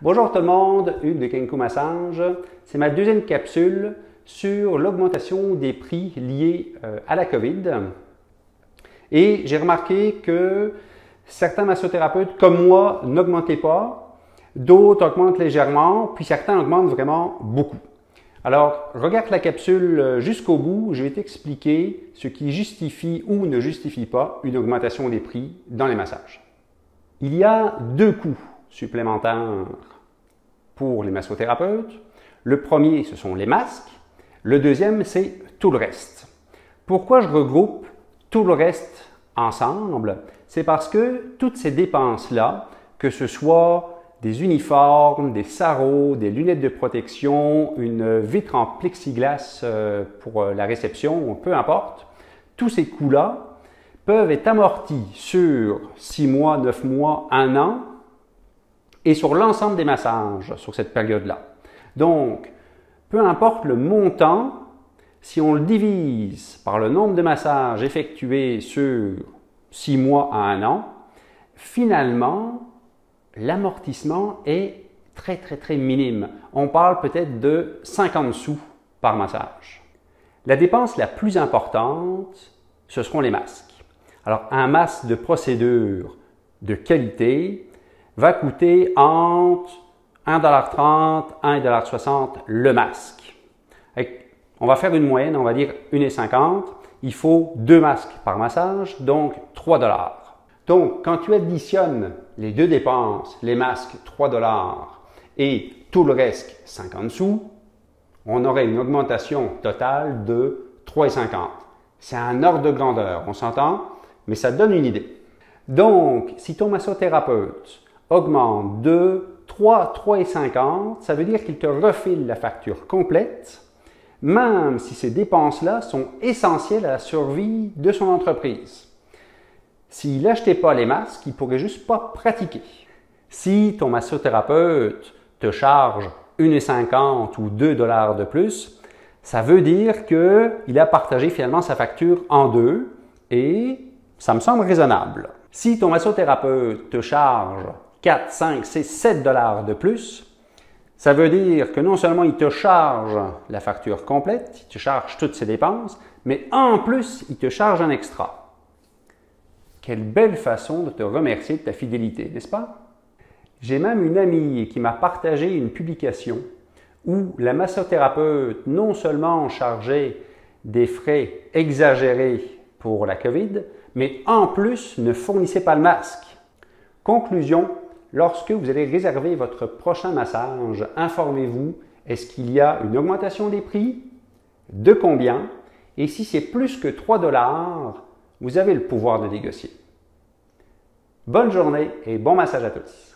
Bonjour tout le monde, Hugues de Kenko Massage. C'est ma deuxième capsule sur l'augmentation des prix liés à la COVID. Et j'ai remarqué que certains massothérapeutes, comme moi, n'augmentaient pas, d'autres augmentent légèrement, puis certains augmentent vraiment beaucoup. Alors, regarde la capsule jusqu'au bout, je vais t'expliquer ce qui justifie ou ne justifie pas une augmentation des prix dans les massages. Il y a deux coûts supplémentaires pour les massothérapeutes. Le premier, ce sont les masques. Le deuxième, c'est tout le reste. Pourquoi je regroupe tout le reste ensemble? C'est parce que toutes ces dépenses-là, que ce soit des uniformes, des sarraux, des lunettes de protection, une vitre en plexiglas pour la réception, peu importe, tous ces coûts-là peuvent être amortis sur 6 mois, 9 mois, 1 an et sur l'ensemble des massages sur cette période-là. Donc, peu importe le montant, si on le divise par le nombre de massages effectués sur 6 mois à 1 an, finalement, l'amortissement est très minime. On parle peut-être de 50 sous par massage. La dépense la plus importante, ce seront les masques. Alors, un masque de procédure de qualité va coûter entre 1,30 $, 1,60 $ le masque. On va faire une moyenne, on va dire 1,50 $. Il faut 2 masques par massage, donc 3 $. Donc, quand tu additionnes les deux dépenses, les masques 3 $ et tout le reste 50 sous, on aurait une augmentation totale de 3,50 $. C'est un ordre de grandeur, on s'entend, mais ça donne une idée. Donc, si ton massothérapeute augmente de 3,50 $, ça veut dire qu'il te refile la facture complète, même si ces dépenses-là sont essentielles à la survie de son entreprise. S'il n'achetait pas les masques, il ne pourrait juste pas pratiquer. Si ton massothérapeute te charge 1,50 € ou 2 $ de plus, ça veut dire qu'il a partagé finalement sa facture en deux et ça me semble raisonnable. Si ton massothérapeute te charge 4, 5, 6, 7 $ de plus, ça veut dire que non seulement il te charge la facture complète, il te charge toutes ses dépenses, mais en plus, il te charge un extra. Quelle belle façon de te remercier de ta fidélité, n'est-ce pas? J'ai même une amie qui m'a partagé une publication où la massothérapeute non seulement chargeait des frais exagérés pour la COVID, mais en plus ne fournissait pas le masque. Conclusion, lorsque vous allez réserver votre prochain massage, informez-vous, est-ce qu'il y a une augmentation des prix? De combien? Et si c'est plus que 3 $, vous avez le pouvoir de négocier. Bonne journée et bon massage à tous!